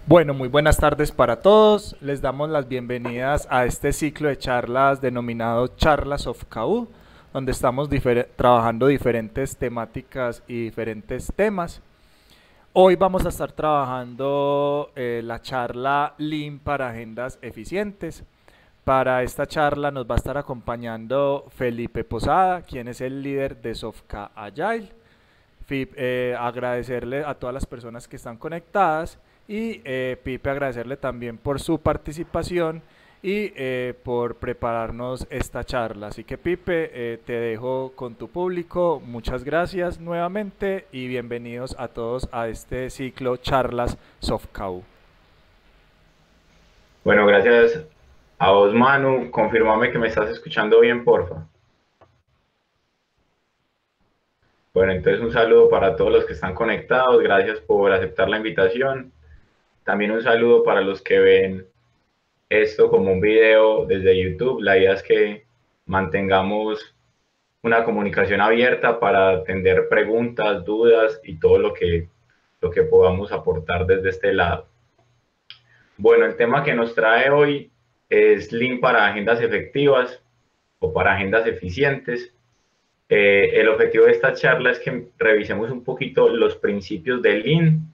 Bueno, muy buenas tardes para todos. Les damos las bienvenidas a este ciclo de charlas denominado Charlas of KU, donde estamos trabajando diferentes temáticas y diferentes temas. Hoy vamos a estar trabajando la charla Lean para agendas eficientes. Para esta charla nos va a estar acompañando Felipe Posada, quien es el líder de Sofka Agile. Agradecerle a todas las personas que están conectadas y Pipe agradecerle también por su participación y por prepararnos esta charla. Así que Pipe, te dejo con tu público. Muchas gracias nuevamente y bienvenidos a todos a este ciclo Charlas SoftCAU. Bueno, gracias a vos, Manu. Confírmame que me estás escuchando bien, porfa. Bueno, entonces un saludo para todos los que están conectados. Gracias por aceptar la invitación. También un saludo para los que ven esto como un video desde YouTube. La idea es que mantengamos una comunicación abierta para atender preguntas, dudas y todo lo que podamos aportar desde este lado. Bueno, el tema que nos trae hoy es Lean para agendas efectivas o para agendas eficientes. El objetivo de esta charla es que revisemos un poquito los principios de Lean,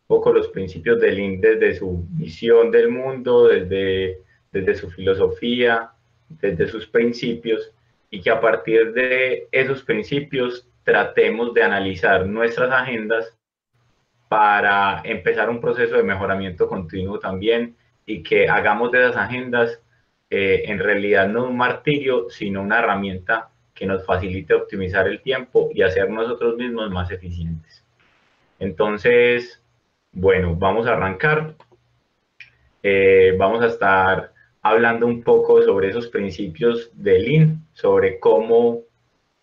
un poco los principios de Lean desde su visión del mundo, desde su filosofía, desde sus principios, y que a partir de esos principios tratemos de analizar nuestras agendas para empezar un proceso de mejoramiento continuo también y que hagamos de esas agendas en realidad no un martirio, sino una herramienta que nos facilite optimizar el tiempo y hacer nosotros mismos más eficientes. Entonces, bueno, vamos a arrancar. Vamos a estar hablando un poco sobre esos principios de Lean, sobre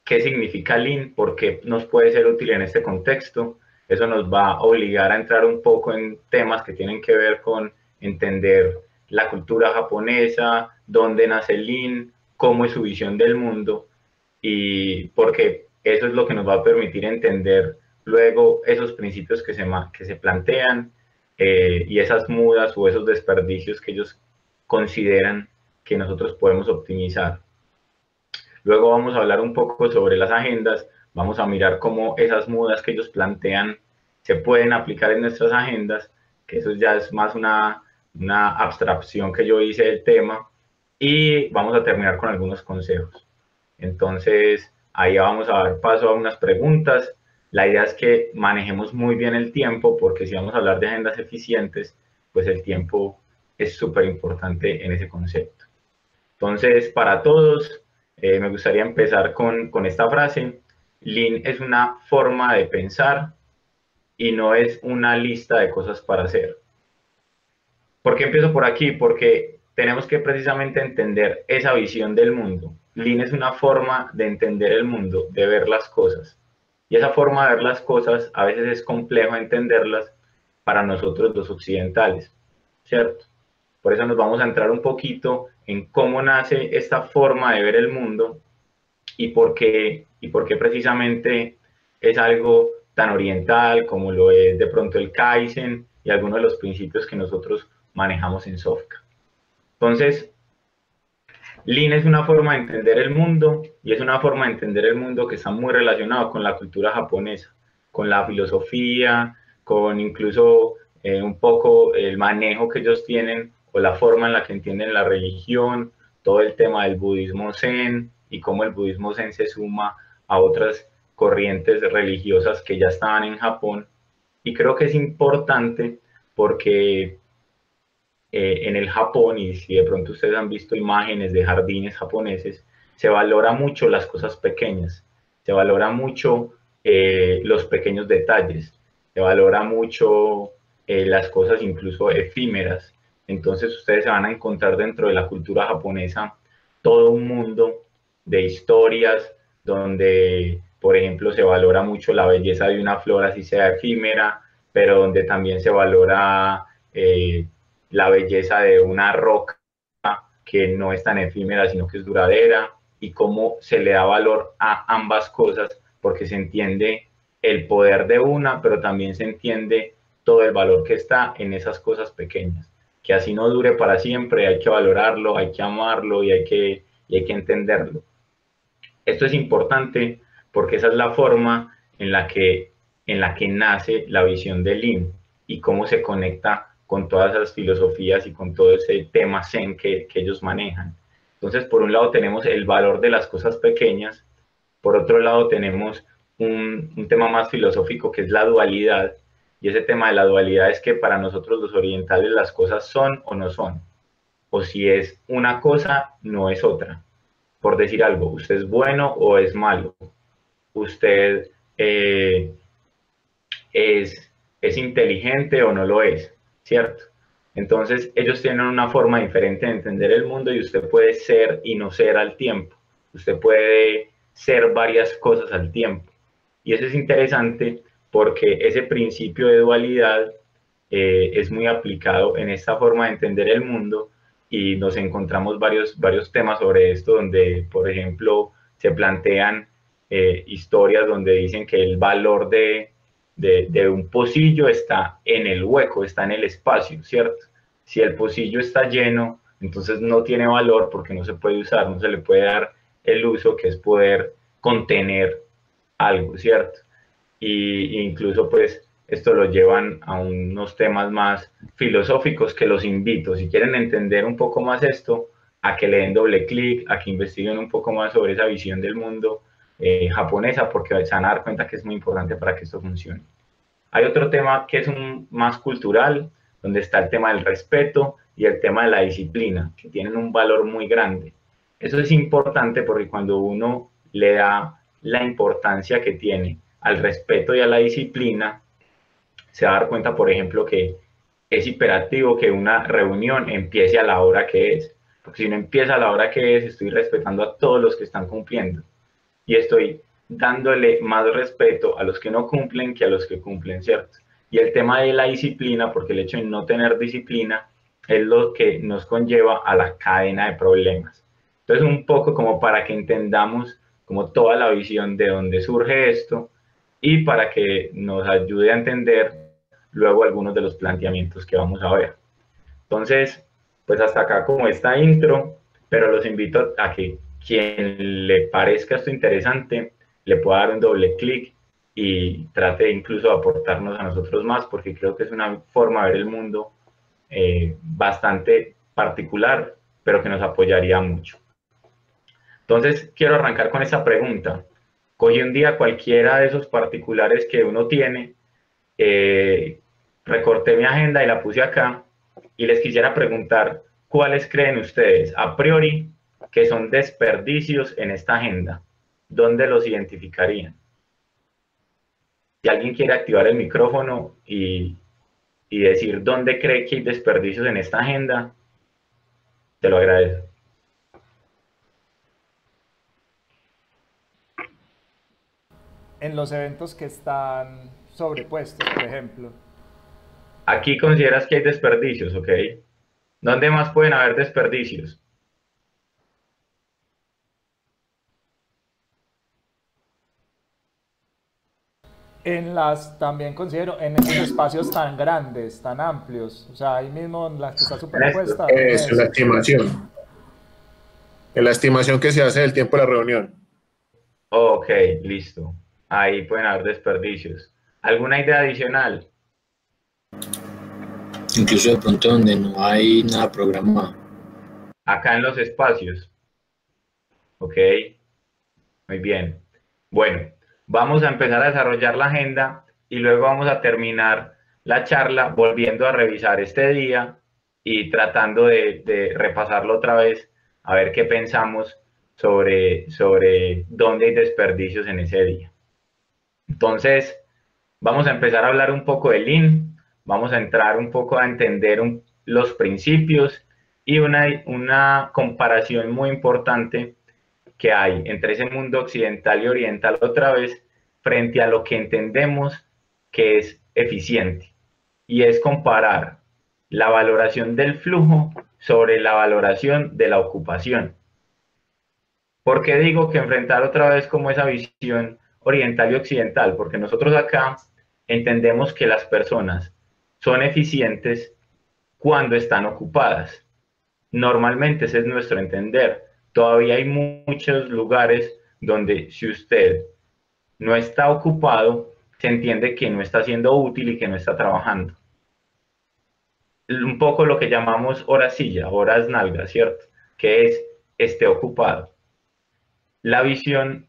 qué significa Lean, por qué nos puede ser útil en este contexto. Eso nos va a obligar a entrar un poco en temas que tienen que ver con entender la cultura japonesa, dónde nace Lean, cómo es su visión del mundo, y porque eso es lo que nos va a permitir entender luego esos principios que se plantean y esas mudas o esos desperdicios que ellos consideran que nosotros podemos optimizar. Luego vamos a hablar un poco sobre las agendas, vamos a mirar cómo esas mudas que ellos plantean se pueden aplicar en nuestras agendas, que eso ya es más una abstracción que yo hice del tema, y vamos a terminar con algunos consejos. Entonces, ahí vamos a dar paso a unas preguntas. La idea es que manejemos muy bien el tiempo, porque si vamos a hablar de agendas eficientes, pues el tiempo es súper importante en ese concepto. Entonces, para todos, me gustaría empezar con esta frase. Lean es una forma de pensar y no es una lista de cosas para hacer. ¿Por qué empiezo por aquí? Porque tenemos que precisamente entender esa visión del mundo. Lean es una forma de entender el mundo, de ver las cosas. Y esa forma de ver las cosas a veces es complejo entenderlas para nosotros los occidentales, ¿cierto? Por eso nos vamos a entrar un poquito en cómo nace esta forma de ver el mundo y por qué precisamente es algo tan oriental como lo es de pronto el Kaizen y algunos de los principios que nosotros manejamos en Sofka. Entonces, Lean es una forma de entender el mundo y es una forma de entender el mundo que está muy relacionado con la cultura japonesa, con la filosofía, con incluso un poco el manejo que ellos tienen o la forma en la que entienden la religión, todo el tema del budismo zen y cómo el budismo zen se suma a otras corrientes religiosas que ya estaban en Japón. Y creo que es importante porque en el Japón, y si de pronto ustedes han visto imágenes de jardines japoneses, se valora mucho las cosas pequeñas, se valora mucho los pequeños detalles, se valora mucho las cosas incluso efímeras. Entonces ustedes se van a encontrar dentro de la cultura japonesa todo un mundo de historias donde, por ejemplo, se valora mucho la belleza de una flor así sea efímera, pero donde también se valora la belleza de una roca que no es tan efímera, sino que es duradera, y cómo se le da valor a ambas cosas, porque se entiende el poder de una, pero también se entiende todo el valor que está en esas cosas pequeñas, que así no dure para siempre, hay que valorarlo, hay que amarlo y hay que entenderlo. Esto es importante porque esa es la forma en la que nace la visión del Lean y cómo se conecta con todas esas filosofías y con todo ese tema Zen que ellos manejan. Entonces, por un lado tenemos el valor de las cosas pequeñas, por otro lado tenemos un tema más filosófico que es la dualidad, y ese tema de la dualidad es que para nosotros los orientales las cosas son o no son, o si es una cosa, no es otra. Por decir algo, usted es bueno o es malo, usted es inteligente o no lo es, ¿cierto? Entonces ellos tienen una forma diferente de entender el mundo y usted puede ser y no ser al tiempo. Usted puede ser varias cosas al tiempo. Y eso es interesante porque ese principio de dualidad es muy aplicado en esta forma de entender el mundo y nos encontramos varios temas sobre esto donde, por ejemplo, se plantean historias donde dicen que el valor de un pocillo está en el hueco, está en el espacio, ¿cierto? Si el pocillo está lleno, entonces no tiene valor porque no se puede usar, no se le puede dar el uso que es poder contener algo, ¿cierto? Y incluso pues esto lo llevan a unos temas más filosóficos que los invito, si quieren entender un poco más esto, a que le den doble clic, a que investiguen un poco más sobre esa visión del mundo japonesa, porque se van a dar cuenta que es muy importante para que esto funcione. Hay otro tema que es más cultural, donde está el tema del respeto y el tema de la disciplina, que tienen un valor muy grande. Eso es importante porque cuando uno le da la importancia que tiene al respeto y a la disciplina, se va a dar cuenta, por ejemplo, que es imperativo que una reunión empiece a la hora que es. Porque si no empieza a la hora que es, estoy respetando a todos los que están cumpliendo. Y estoy dándole más respeto a los que no cumplen que a los que cumplen, ¿cierto? Y el tema de la disciplina, porque el hecho de no tener disciplina es lo que nos conlleva a la cadena de problemas. Entonces, un poco como para que entendamos como toda la visión de dónde surge esto y para que nos ayude a entender luego algunos de los planteamientos que vamos a ver. Entonces, pues hasta acá como esta intro, pero los invito a que quien le parezca esto interesante le pueda dar un doble clic y trate incluso de aportarnos a nosotros más, porque creo que es una forma de ver el mundo bastante particular, pero que nos apoyaría mucho. Entonces, quiero arrancar con esa pregunta. Cogí un día cualquiera de esos particulares que uno tiene, recorté mi agenda y la puse acá, y les quisiera preguntar, ¿cuáles creen ustedes a priori que son desperdicios en esta agenda? ¿Dónde los identificarían? Si alguien quiere activar el micrófono y decir dónde cree que hay desperdicios en esta agenda, te lo agradezco. En los eventos que están sobrepuestos, por ejemplo. Aquí consideras que hay desperdicios, ¿ok? ¿Dónde más pueden haber desperdicios? También considero en esos espacios tan grandes, tan amplios, o sea, ahí mismo en las que está En esto. superpuesta, en Eso, la eso. estimación. En la estimación que se hace del tiempo de la reunión. Ok, listo. Ahí pueden haber desperdicios. ¿Alguna idea adicional? Incluso de pronto donde no hay nada programado. Acá en los espacios. Ok, muy bien. Bueno, vamos a empezar a desarrollar la agenda y luego vamos a terminar la charla volviendo a revisar este día y tratando de repasarlo otra vez, a ver qué pensamos sobre dónde hay desperdicios en ese día. Entonces, vamos a empezar a hablar un poco de Lean, vamos a entrar un poco a entender los principios y una comparación muy importante que hay entre ese mundo occidental y oriental otra vez frente a lo que entendemos que es eficiente. Y es comparar la valoración del flujo sobre la valoración de la ocupación. ¿Por qué digo que enfrentar otra vez como esa visión oriental y occidental? Porque nosotros acá entendemos que las personas son eficientes cuando están ocupadas. Normalmente ese es nuestro entender. Todavía hay muchos lugares donde si usted no está ocupado, se entiende que no está siendo útil y que no está trabajando. Un poco lo que llamamos horas silla, horas nalga, ¿cierto? Que es esté ocupado. La visión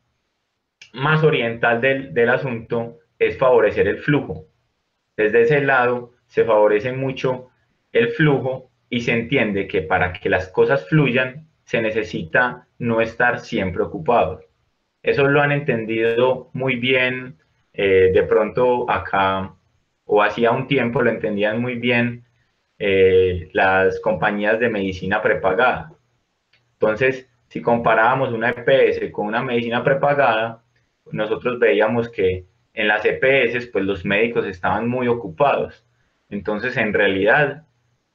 más oriental del asunto es favorecer el flujo. Desde ese lado se favorece mucho el flujo y se entiende que para que las cosas fluyan se necesita no estar siempre ocupado. Eso lo han entendido muy bien, de pronto acá o hacía un tiempo lo entendían muy bien las compañías de medicina prepagada. Entonces, si comparábamos una EPS con una medicina prepagada, nosotros veíamos que en las EPS pues los médicos estaban muy ocupados. Entonces, en realidad,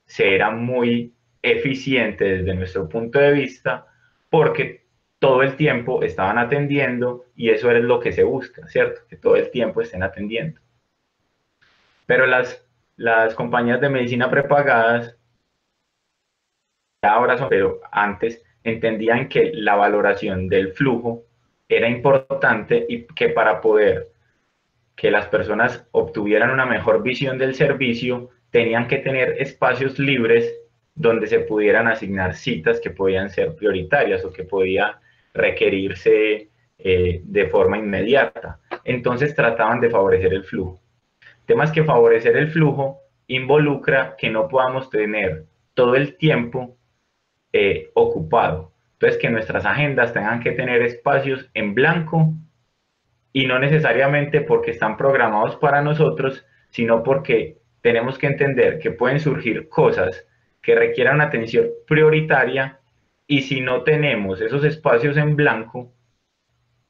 se era muy eficiente desde nuestro punto de vista porque todo el tiempo estaban atendiendo y eso es lo que se busca, ¿cierto? Que todo el tiempo estén atendiendo. Pero las compañías de medicina prepagadas ahora son, pero antes entendían que la valoración del flujo era importante y que para poder que las personas obtuvieran una mejor visión del servicio, tenían que tener espacios libres donde se pudieran asignar citas que podían ser prioritarias o que podía requerirse de forma inmediata. Entonces trataban de favorecer el flujo. Temas que favorecer el flujo involucra que no podamos tener todo el tiempo ocupado. Entonces, que nuestras agendas tengan que tener espacios en blanco y no necesariamente porque están programados para nosotros, sino porque tenemos que entender que pueden surgir cosas que requieran atención prioritaria y si no tenemos esos espacios en blanco,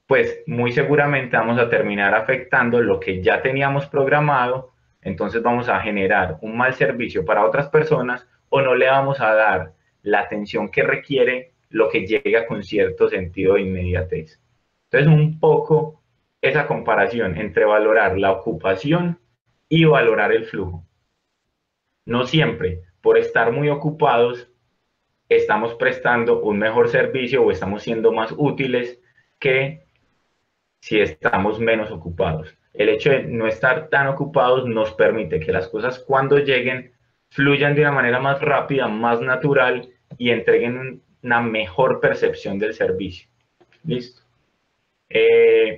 pues muy seguramente vamos a terminar afectando lo que ya teníamos programado, entonces vamos a generar un mal servicio para otras personas o no le vamos a dar la atención que requiere lo que llega con cierto sentido de inmediatez. Entonces, un poco esa comparación entre valorar la ocupación y valorar el flujo. No siempre, por estar muy ocupados, estamos prestando un mejor servicio o estamos siendo más útiles que si estamos menos ocupados. El hecho de no estar tan ocupados nos permite que las cosas cuando lleguen fluyan de una manera más rápida, más natural y entreguen una mejor percepción del servicio. ¿Listo?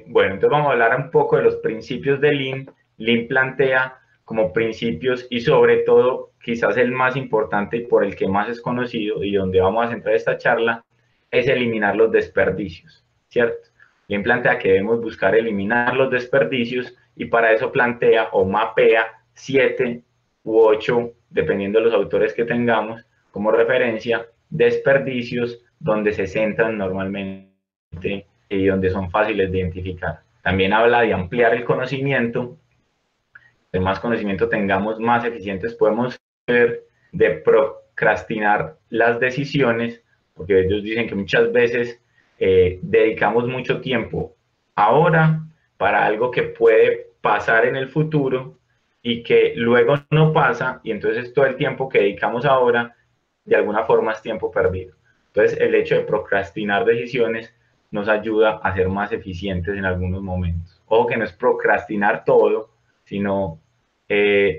Bueno, entonces vamos a hablar un poco de los principios de Lean. Lean plantea como principios y sobre todo, quizás el más importante y por el que más es conocido y donde vamos a centrar esta charla, es eliminar los desperdicios, ¿cierto? Lean plantea que debemos buscar eliminar los desperdicios y para eso plantea o mapea 7 u 8, dependiendo de los autores que tengamos, como referencia, desperdicios donde se centran normalmente y donde son fáciles de identificar. También habla de ampliar el conocimiento. De más conocimiento tengamos, más eficientes podemos ser, de procrastinar las decisiones, porque ellos dicen que muchas veces dedicamos mucho tiempo ahora para algo que puede pasar en el futuro y que luego no pasa, y entonces todo el tiempo que dedicamos ahora, de alguna forma es tiempo perdido. Entonces el hecho de procrastinar decisiones nos ayuda a ser más eficientes en algunos momentos. Ojo que no es procrastinar todo, sino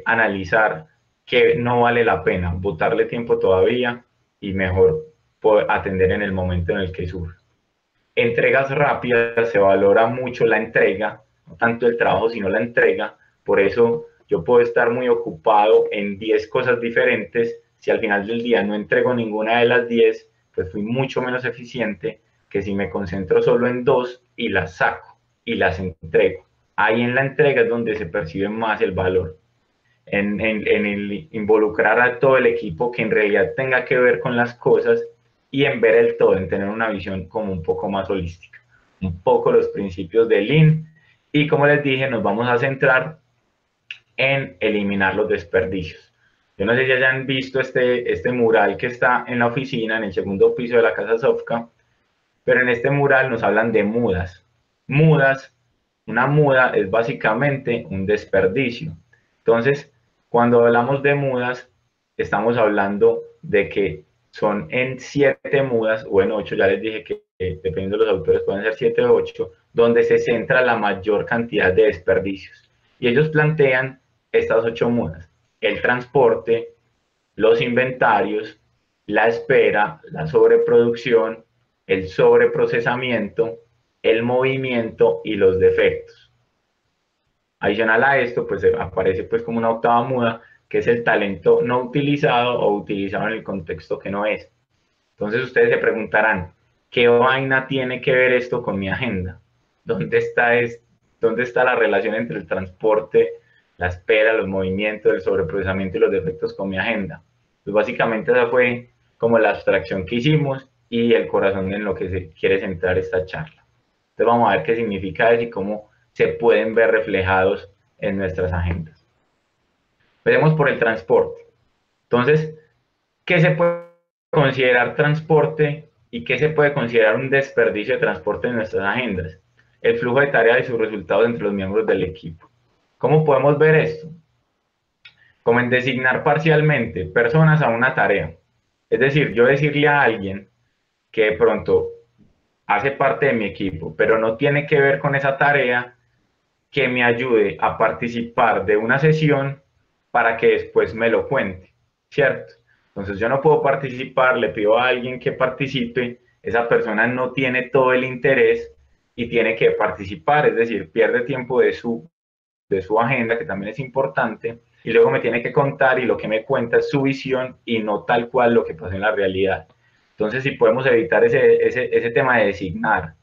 analizar que no vale la pena, botarle tiempo todavía y mejor atender en el momento en el que surge. Entregas rápidas, se valora mucho la entrega, no tanto el trabajo, sino la entrega. Por eso yo puedo estar muy ocupado en 10 cosas diferentes. Si al final del día no entrego ninguna de las 10, pues fui mucho menos eficiente que si me concentro solo en 2 y las saco y las entrego. Ahí en la entrega es donde se percibe más el valor. En el involucrar a todo el equipo que en realidad tenga que ver con las cosas y en ver el todo, en tener una visión como un poco más holística. Un poco los principios de Lean y como les dije, nos vamos a centrar en eliminar los desperdicios. Yo no sé si hayan visto este mural que está en la oficina, en el segundo piso de la Casa Sofka, pero en este mural nos hablan de mudas. Mudas, una muda es básicamente un desperdicio. Entonces, Cuando hablamos de mudas, estamos hablando de que son en 7 mudas o en 8, ya les dije que dependiendo de los autores pueden ser 7 o 8, donde se centra la mayor cantidad de desperdicios. Y ellos plantean estas 8 mudas: el transporte, los inventarios, la espera, la sobreproducción, el sobreprocesamiento, el movimiento y los defectos. Adicional a esto, pues aparece pues como una octava muda, que es el talento no utilizado o utilizado en el contexto que no es. Entonces ustedes se preguntarán, ¿qué vaina tiene que ver esto con mi agenda? ¿Dónde está la relación entre el transporte, la espera, los movimientos, el sobreprocesamiento y los defectos con mi agenda? Pues básicamente esa fue como la abstracción que hicimos y el corazón en lo que se quiere centrar esta charla. Entonces vamos a ver qué significa eso y cómo se pueden ver reflejados en nuestras agendas. Empecemos por el transporte. Entonces, ¿qué se puede considerar transporte y qué se puede considerar un desperdicio de transporte en nuestras agendas? El flujo de tareas y sus resultados entre los miembros del equipo. ¿Cómo podemos ver esto? Como en designar parcialmente personas a una tarea. Es decir, yo decirle a alguien que de pronto hace parte de mi equipo, pero no tiene que ver con esa tarea, que me ayude a participar de una sesión para que después me lo cuente, ¿cierto? Entonces yo no puedo participar, le pido a alguien que participe, esa persona no tiene todo el interés y tiene que participar, es decir, pierde tiempo de su agenda, que también es importante, y luego me tiene que contar y lo que me cuenta es su visión y no tal cual lo que pasa en la realidad. Entonces, si podemos evitar ese tema de designar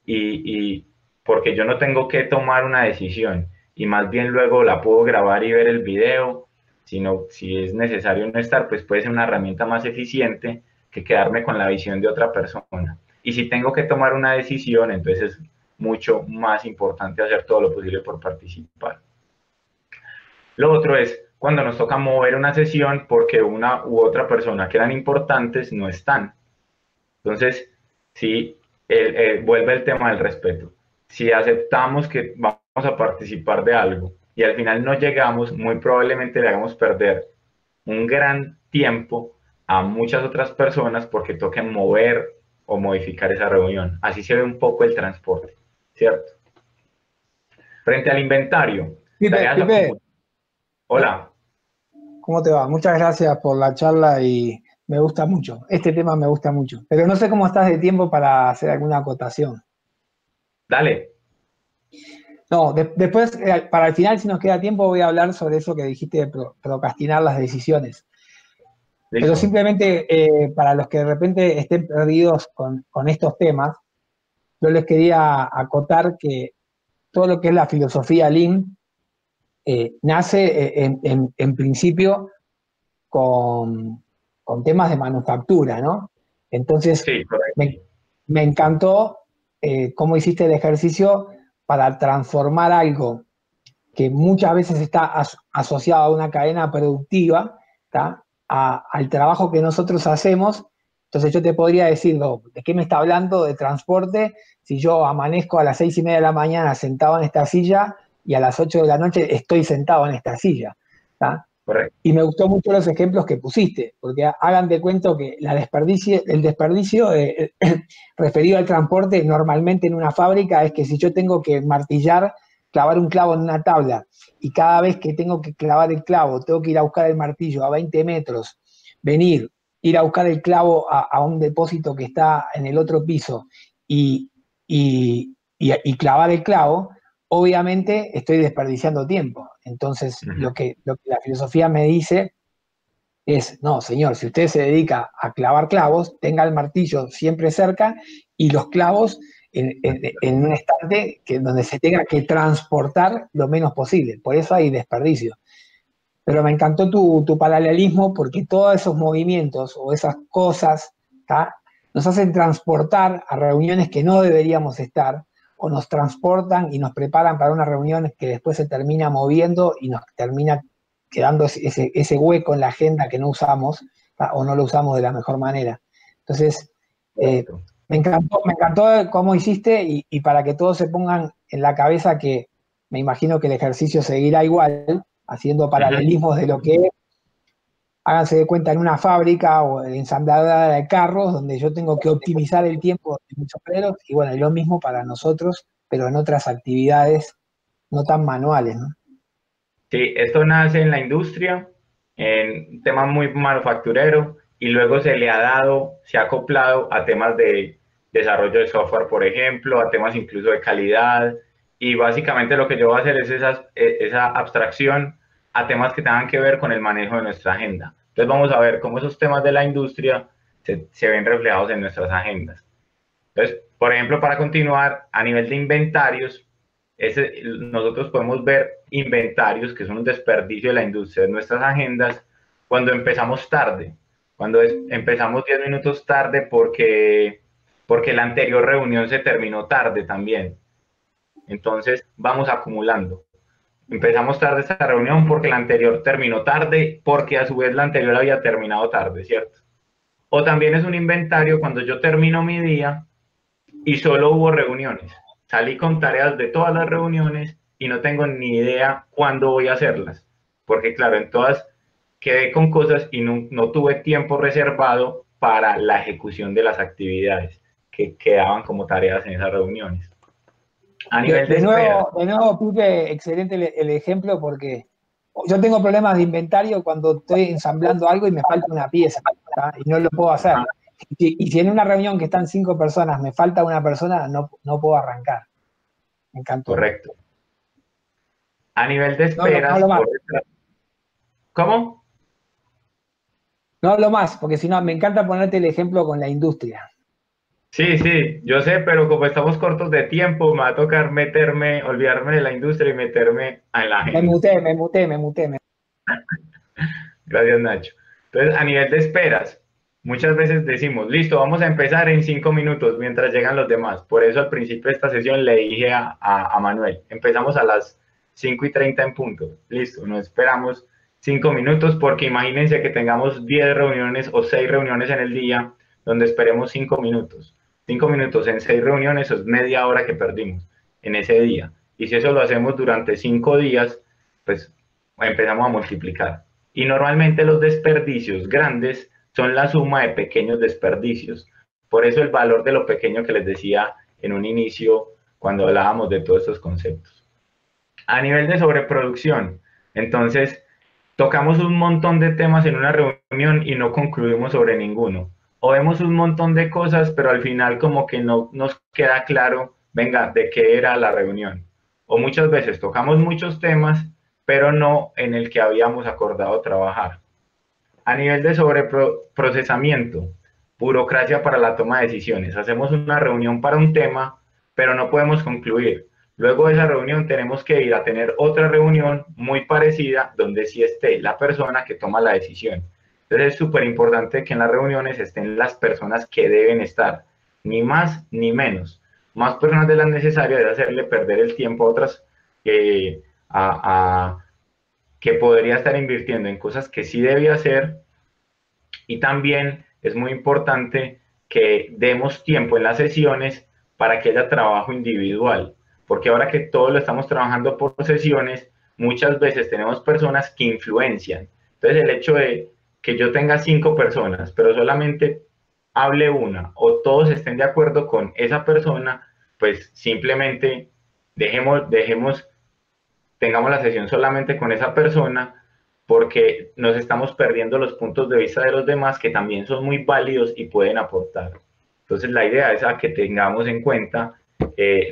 y porque yo no tengo que tomar una decisión y más bien luego la puedo grabar y ver el video, sino si es necesario no estar, pues puede ser una herramienta más eficiente que quedarme con la visión de otra persona. Y si tengo que tomar una decisión, entonces es mucho más importante hacer todo lo posible por participar. Lo otro es cuando nos toca mover una sesión porque una u otra persona que eran importantes no están. Entonces, sí, vuelve el tema del respeto. Si aceptamos que vamos a participar de algo y al final no llegamos, muy probablemente le hagamos perder un gran tiempo a muchas otras personas porque toquen mover o modificar esa reunión. Así se ve un poco el transporte, ¿cierto? Frente al inventario. Pipe, Hola. ¿cómo te va? Muchas gracias por la charla y me gusta mucho. Este tema me gusta mucho. Pero no sé cómo estás de tiempo para hacer alguna acotación. Dale. No, después, para el final, si nos queda tiempo, voy a hablar sobre eso que dijiste de procrastinar las decisiones. ¿Listo? Pero simplemente, para los que de repente estén perdidos con estos temas, yo les quería acotar que todo lo que es la filosofía Lean nace en principio con temas de manufactura, ¿no? Entonces, Sí, correcto. me encantó cómo hiciste el ejercicio para transformar algo que muchas veces está asociado a una cadena productiva, al trabajo que nosotros hacemos. Entonces yo te podría decir, ¿de qué me está hablando de transporte? Si yo amanezco a las 6:30 de la mañana sentado en esta silla y a las 8 de la noche estoy sentado en esta silla. Correcto. Y me gustó mucho los ejemplos que pusiste, porque hagan de cuenta que el desperdicio referido al transporte normalmente en una fábrica es que si yo tengo que martillar, clavar un clavo en una tabla, y cada vez que tengo que clavar el clavo, tengo que ir a buscar el martillo a 20 metros, venir, ir a buscar el clavo a un depósito que está en el otro piso y clavar el clavo, obviamente estoy desperdiciando tiempo. Entonces, lo que la filosofía me dice es, no, señor, si usted se dedica a clavar clavos, tenga el martillo siempre cerca y los clavos en un estante donde se tenga que transportar lo menos posible. Por eso hay desperdicio. Pero me encantó tu paralelismo porque todos esos movimientos o esas cosas nos hacen transportar a reuniones que no deberíamos estar, o nos transportan y nos preparan para una reunión que después se termina moviendo y nos termina quedando ese hueco en la agenda que no usamos o no lo usamos de la mejor manera. Entonces, me encantó cómo hiciste y para que todos se pongan en la cabeza que me imagino que el ejercicio seguirá igual, haciendo paralelismos de lo que es, háganse de cuenta, en una fábrica o ensambladora de carros, donde yo tengo que optimizar el tiempo de mis obreros, y bueno, es lo mismo para nosotros, pero en otras actividades no tan manuales, ¿no? Sí, esto nace en la industria, en un tema muy manufacturero, y luego se le ha dado, se ha acoplado a temas de desarrollo de software, por ejemplo, a temas incluso de calidad, y básicamente lo que yo voy a hacer es esa abstracción a temas que tengan que ver con el manejo de nuestra agenda. Entonces vamos a ver cómo esos temas de la industria se ven reflejados en nuestras agendas. Entonces, por ejemplo, para continuar, a nivel de inventarios, nosotros podemos ver inventarios que son un desperdicio de la industria de nuestras agendas cuando empezamos tarde, cuando empezamos 10 minutos tarde porque la anterior reunión se terminó tarde también. Entonces vamos acumulando. Empezamos tarde esta reunión porque la anterior terminó tarde, porque a su vez la anterior había terminado tarde, ¿cierto? O también es un inventario cuando yo termino mi día y solo hubo reuniones. Salí con tareas de todas las reuniones y no tengo ni idea cuándo voy a hacerlas. Porque claro, en todas quedé con cosas y no tuve tiempo reservado para la ejecución de las actividades que quedaban como tareas en esas reuniones. A nivel de nuevo, Pipe, excelente el ejemplo, porque yo tengo problemas de inventario cuando estoy ensamblando algo y me falta una pieza, ¿tá? Y no lo puedo hacer. Y si en una reunión que están 5 personas me falta una persona, no puedo arrancar. Me encantó. Correcto. A nivel de esperas... No hablo más. ¿Cómo? No hablo más, porque si no, me encanta ponerte el ejemplo con la industria. Sí, sí, yo sé, pero como estamos cortos de tiempo, me va a tocar olvidarme de la industria y meterme en la agenda. Me muté. Gracias, Nacho. Entonces, a nivel de esperas, muchas veces decimos, listo, vamos a empezar en 5 minutos mientras llegan los demás. Por eso al principio de esta sesión le dije a Manuel, empezamos a las 5:30 en punto. Listo, no esperamos 5 minutos porque imagínense que tengamos 10 reuniones o 6 reuniones en el día donde esperemos 5 minutos. 5 minutos en 6 reuniones es media hora que perdimos en ese día. Y si eso lo hacemos durante 5 días, pues empezamos a multiplicar. Y normalmente los desperdicios grandes son la suma de pequeños desperdicios. Por eso el valor de lo pequeño que les decía en un inicio cuando hablábamos de todos estos conceptos. A nivel de sobreproducción, entonces tocamos un montón de temas en una reunión y no concluimos sobre ninguno. O vemos un montón de cosas, pero al final como que no nos queda claro, venga, de qué era la reunión. O muchas veces tocamos muchos temas, pero no en el que habíamos acordado trabajar. A nivel de sobreprocesamiento, burocracia para la toma de decisiones. Hacemos una reunión para un tema, pero no podemos concluir. Luego de esa reunión tenemos que ir a tener otra reunión muy parecida, donde sí esté la persona que toma la decisión. Entonces es súper importante que en las reuniones estén las personas que deben estar, ni más ni menos. Más personas de las necesarias es hacerle perder el tiempo a otras que podría estar invirtiendo en cosas que sí debía hacer. Y también es muy importante que demos tiempo en las sesiones para que haya trabajo individual, porque ahora que todo lo estamos trabajando por sesiones, muchas veces tenemos personas que influencian. Entonces el hecho de que yo tenga 5 personas, pero solamente hable una, o todos estén de acuerdo con esa persona, pues simplemente tengamos la sesión solamente con esa persona, porque nos estamos perdiendo los puntos de vista de los demás que también son muy válidos y pueden aportar. Entonces la idea es a que tengamos en cuenta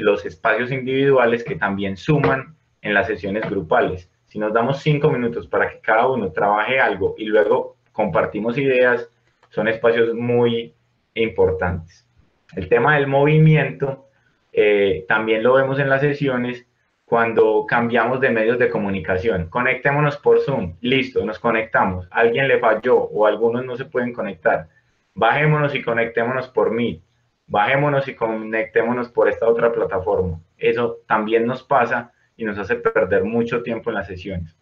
los espacios individuales que también suman en las sesiones grupales. Si nos damos 5 minutos para que cada uno trabaje algo y luego compartimos ideas, son espacios muy importantes. El tema del movimiento también lo vemos en las sesiones cuando cambiamos de medios de comunicación. Conectémonos por Zoom, listo, nos conectamos. Alguien le falló o algunos no se pueden conectar. Bajémonos y conectémonos por Meet. Bajémonos y conectémonos por esta otra plataforma. Eso también nos pasa y nos hace perder mucho tiempo en las sesiones.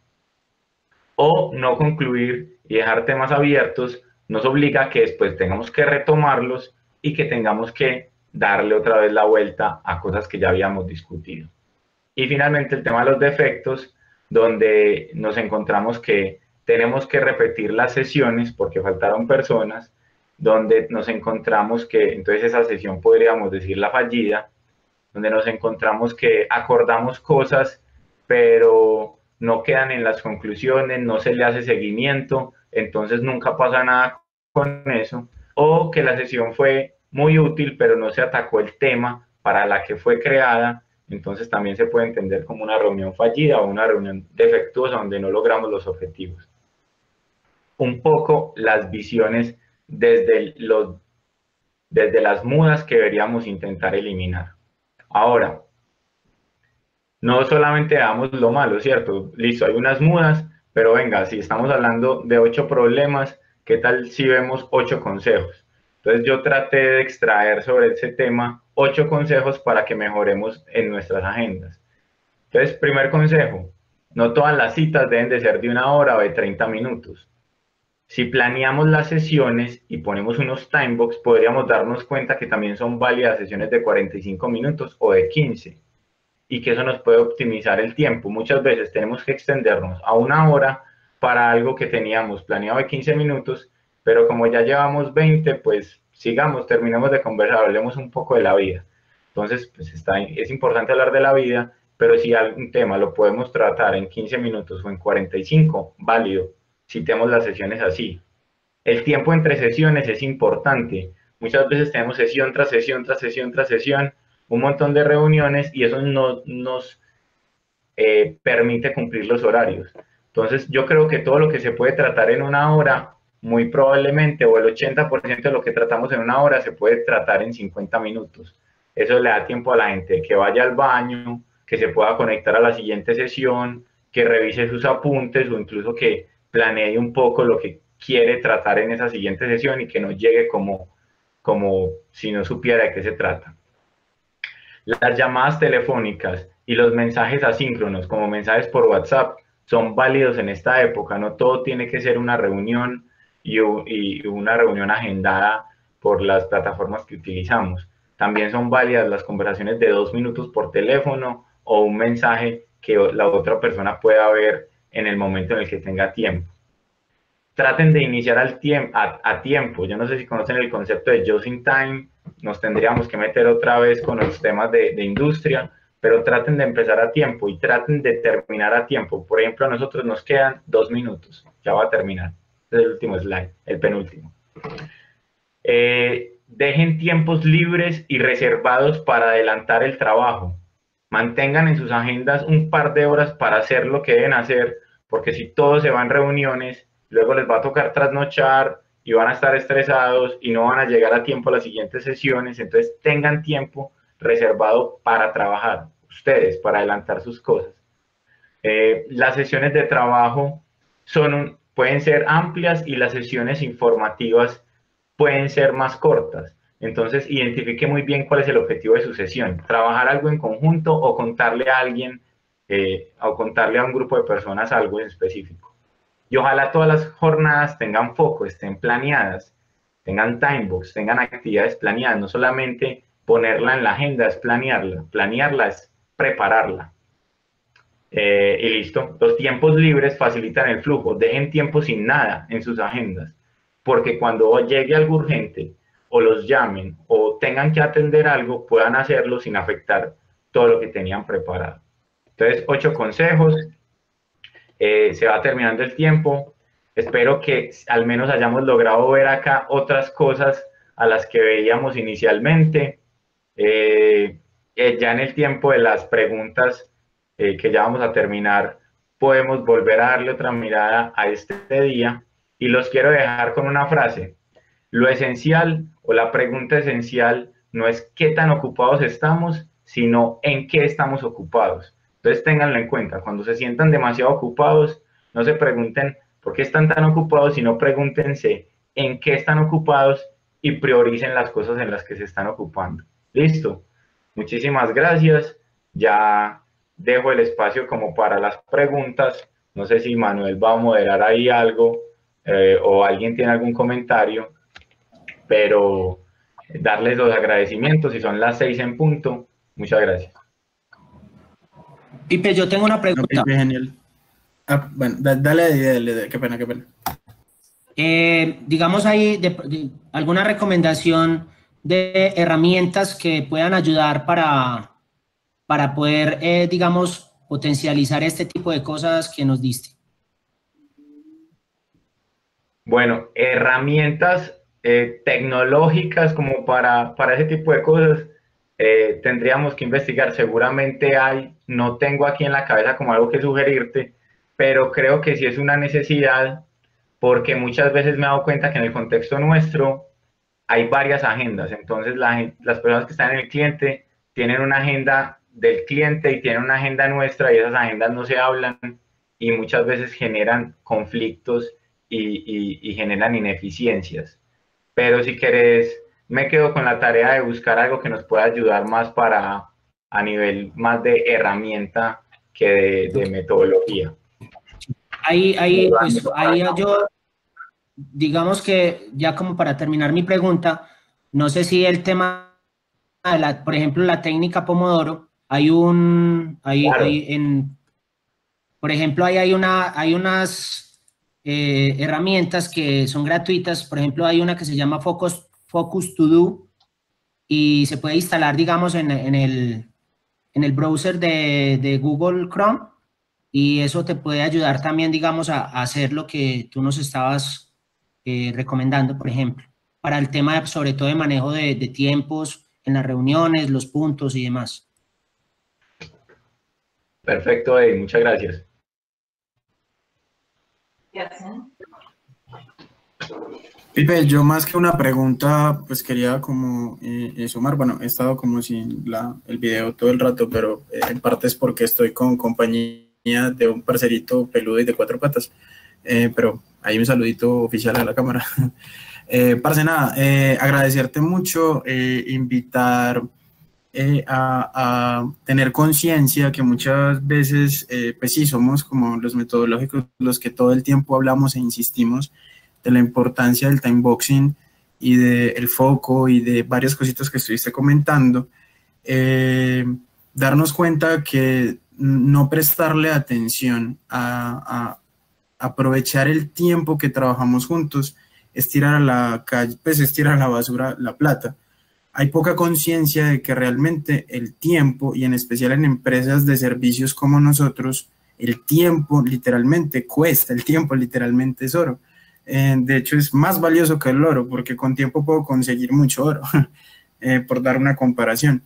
O no concluir y dejar temas abiertos nos obliga a que después tengamos que retomarlos y que tengamos que darle otra vez la vuelta a cosas que ya habíamos discutido. Y finalmente el tema de los defectos, donde nos encontramos que tenemos que repetir las sesiones porque faltaron personas, donde nos encontramos que entonces esa sesión podríamos decirla fallida, donde nos encontramos que acordamos cosas, pero no quedan en las conclusiones, no se le hace seguimiento, entonces nunca pasa nada con eso, o que la sesión fue muy útil, pero no se atacó el tema para la que fue creada, entonces también se puede entender como una reunión fallida o una reunión defectuosa donde no logramos los objetivos. Un poco las visiones desde las mudas que deberíamos intentar eliminar. Ahora, no solamente damos lo malo, ¿cierto? Listo, hay unas mudas, pero venga, si estamos hablando de 8 problemas, ¿qué tal si vemos 8 consejos? Entonces yo traté de extraer sobre ese tema 8 consejos para que mejoremos en nuestras agendas. Entonces, primer consejo, no todas las citas deben de ser de 1 hora o de 30 minutos. Si planeamos las sesiones y ponemos unos timebox, podríamos darnos cuenta que también son válidas sesiones de 45 minutos o de 15 y que eso nos puede optimizar el tiempo. Muchas veces tenemos que extendernos a 1 hora para algo que teníamos planeado de 15 minutos, pero como ya llevamos 20, pues sigamos, terminemos de conversar, hablemos un poco de la vida. Entonces, pues es importante hablar de la vida, pero si algún tema lo podemos tratar en 15 minutos o en 45, válido. Citemos las sesiones así. El tiempo entre sesiones es importante. Muchas veces tenemos sesión tras sesión, tras sesión, tras sesión, un montón de reuniones y eso no nos permite cumplir los horarios. Entonces, yo creo que todo lo que se puede tratar en 1 hora, muy probablemente, o el 80% de lo que tratamos en 1 hora se puede tratar en 50 minutos. Eso le da tiempo a la gente que vaya al baño, que se pueda conectar a la siguiente sesión, que revise sus apuntes o incluso que planee un poco lo que quiere tratar en esa siguiente sesión y que no llegue como si no supiera de qué se trata. Las llamadas telefónicas y los mensajes asíncronos, como mensajes por WhatsApp, son válidos en esta época. No todo tiene que ser una reunión y una reunión agendada por las plataformas que utilizamos. También son válidas las conversaciones de 2 minutos por teléfono o un mensaje que la otra persona pueda ver en el momento en el que tenga tiempo. Traten de iniciar a tiempo. Yo no sé si conocen el concepto de just in time, nos tendríamos que meter otra vez con los temas de industria, pero traten de empezar a tiempo y traten de terminar a tiempo. Por ejemplo, a nosotros nos quedan 2 minutos, ya va a terminar. Este es el último slide, el penúltimo. Dejen tiempos libres y reservados para adelantar el trabajo. Mantengan en sus agendas un par de horas para hacer lo que deben hacer, porque si todos se van reuniones, luego les va a tocar trasnochar y van a estar estresados y no van a llegar a tiempo a las siguientes sesiones. Entonces tengan tiempo reservado para trabajar, ustedes, para adelantar sus cosas. Las sesiones de trabajo pueden ser amplias y las sesiones informativas pueden ser más cortas. Entonces, identifique muy bien cuál es el objetivo de su sesión. Trabajar algo en conjunto o contarle a alguien o contarle a un grupo de personas algo en específico. Y ojalá todas las jornadas tengan foco, estén planeadas, tengan timebox, tengan actividades planeadas. No solamente ponerla en la agenda, es planearla. Planearla es prepararla. Y listo. Los tiempos libres facilitan el flujo. Dejen tiempo sin nada en sus agendas. Porque cuando llegue algo urgente, o los llamen, o tengan que atender algo, puedan hacerlo sin afectar todo lo que tenían preparado. Entonces, 8 consejos. Se va terminando el tiempo. Espero que al menos hayamos logrado ver acá otras cosas a las que veíamos inicialmente. Ya en el tiempo de las preguntas, que ya vamos a terminar, podemos volver a darle otra mirada a este día. Y los quiero dejar con una frase. Lo esencial o la pregunta esencial no es qué tan ocupados estamos, sino en qué estamos ocupados. Entonces ténganlo en cuenta. Cuando se sientan demasiado ocupados, no se pregunten por qué están tan ocupados, sino pregúntense en qué están ocupados y prioricen las cosas en las que se están ocupando. ¿Listo? Muchísimas gracias. Ya dejo el espacio como para las preguntas. No sé si Manuel va a moderar ahí algo o alguien tiene algún comentario, pero darles los agradecimientos y son las 6 en punto. Muchas gracias. Pipe, yo tengo una pregunta. Pipe, genial. Bueno, dale, qué pena. Digamos ahí alguna recomendación de herramientas que puedan ayudar para poder, digamos, potencializar este tipo de cosas que nos diste. Bueno, herramientas tecnológicas como para ese tipo de cosas, tendríamos que investigar. Seguramente hay, no tengo aquí en la cabeza como algo que sugerirte, pero creo que sí es una necesidad, porque muchas veces me he dado cuenta que en el contexto nuestro hay varias agendas. Entonces las personas que están en el cliente tienen una agenda del cliente y tienen una agenda nuestra, y esas agendas no se hablan y muchas veces generan conflictos y generan ineficiencias. Pero si querés, me quedo con la tarea de buscar algo que nos pueda ayudar más a nivel más de herramienta que de metodología. Pues, ahí yo, digamos que ya como para terminar mi pregunta, no sé si el tema de por ejemplo, la técnica Pomodoro, por ejemplo, hay unas herramientas que son gratuitas. Por ejemplo, hay una que se llama Focus To Do y se puede instalar, digamos, en el browser de Google Chrome, y eso te puede ayudar también, digamos, a hacer lo que tú nos estabas recomendando, por ejemplo, para el tema, sobre todo, de manejo de tiempos en las reuniones, los puntos y demás. Perfecto, Eddie, muchas gracias. Pipe, yo más que una pregunta, pues quería como sumar. Bueno, he estado como sin el video todo el rato, pero en parte es porque estoy con compañía de un parcerito peludo y de 4 patas. Pero ahí un saludito oficial a la cámara. Parce, nada, agradecerte mucho, invitar a tener conciencia que muchas veces, pues sí, somos como los metodológicos los que todo el tiempo hablamos e insistimos de la importancia del time boxing y del foco y de varias cositas que estuviste comentando. Darnos cuenta que no prestarle atención a aprovechar el tiempo que trabajamos juntos es tirar a la calle, pues es tirar a la basura la plata. Hay poca conciencia de que realmente el tiempo, y en especial en empresas de servicios como nosotros, el tiempo literalmente cuesta, el tiempo literalmente es oro. De hecho, es más valioso que el oro, porque con tiempo puedo conseguir mucho oro, por dar una comparación.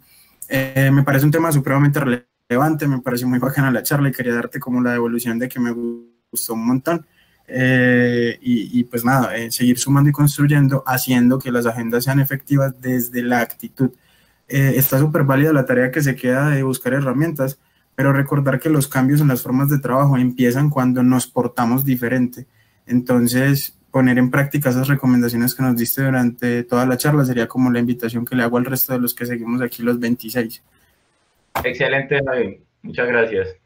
Me parece un tema supremamente relevante, me pareció muy bacana la charla y quería darte como la devolución de que me gustó un montón. Y pues nada, seguir sumando y construyendo, haciendo que las agendas sean efectivas desde la actitud. Está súper válida la tarea que se queda de buscar herramientas, pero recordar que los cambios en las formas de trabajo empiezan cuando nos portamos diferente. Entonces, poner en práctica esas recomendaciones que nos diste durante toda la charla sería como la invitación que le hago al resto de los que seguimos aquí los 26. Excelente, David. Muchas gracias.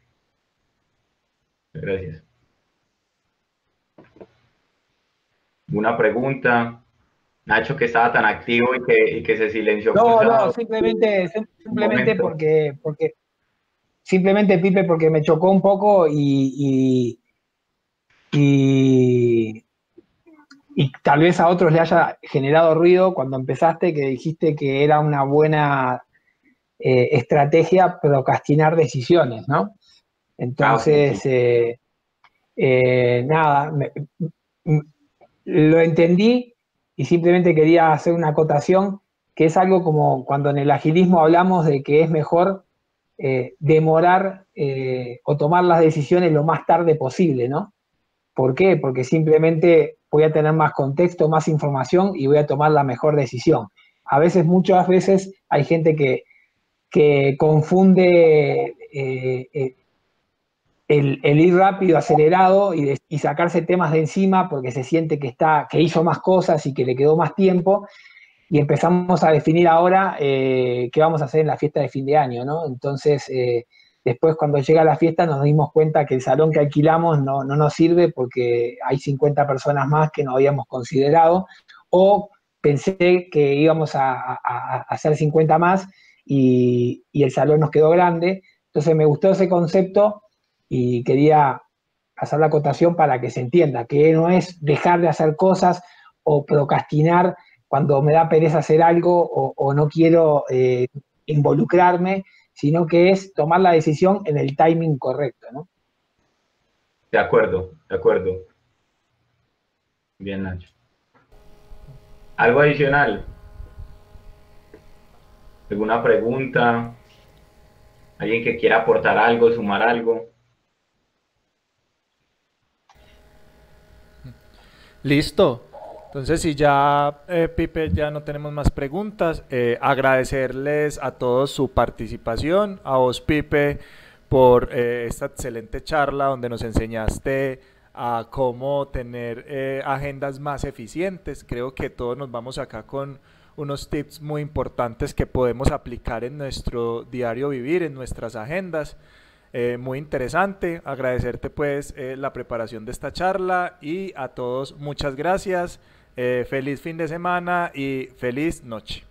Gracias. ¿Una pregunta? Nacho, que estaba tan activo y que se silenció. No, simplemente porque simplemente, Pipe, porque me chocó un poco y tal vez a otros le haya generado ruido cuando empezaste, que dijiste que era una buena estrategia procrastinar decisiones, ¿no? Entonces, nada, lo entendí y simplemente quería hacer una acotación, que es algo como cuando en el agilismo hablamos de que es mejor demorar o tomar las decisiones lo más tarde posible, ¿no? ¿Por qué? Porque simplemente voy a tener más contexto, más información y voy a tomar la mejor decisión. Muchas veces hay gente que confunde el ir rápido, acelerado y sacarse temas de encima porque se siente que hizo más cosas y que le quedó más tiempo, y empezamos a definir ahora qué vamos a hacer en la fiesta de fin de año, ¿no? Entonces, después cuando llega la fiesta nos dimos cuenta que el salón que alquilamos no nos sirve porque hay 50 personas más que no habíamos considerado, o pensé que íbamos a hacer 50 más y el salón nos quedó grande. Entonces me gustó ese concepto y quería hacer la acotación para que se entienda, que no es dejar de hacer cosas o procrastinar cuando me da pereza hacer algo o no quiero involucrarme, sino que es tomar la decisión en el timing correcto, ¿no? De acuerdo, de acuerdo. Bien, Nacho. ¿Algo adicional? ¿Alguna pregunta? ¿Alguien que quiera aportar algo, sumar algo? Listo. Entonces, si ya, Pipe, ya no tenemos más preguntas, agradecerles a todos su participación, a vos, Pipe, por esta excelente charla donde nos enseñaste a cómo tener agendas más eficientes. Creo que todos nos vamos acá con unos tips muy importantes que podemos aplicar en nuestro diario vivir, en nuestras agendas. Muy interesante, agradecerte pues la preparación de esta charla y a todos muchas gracias, feliz fin de semana y feliz noche.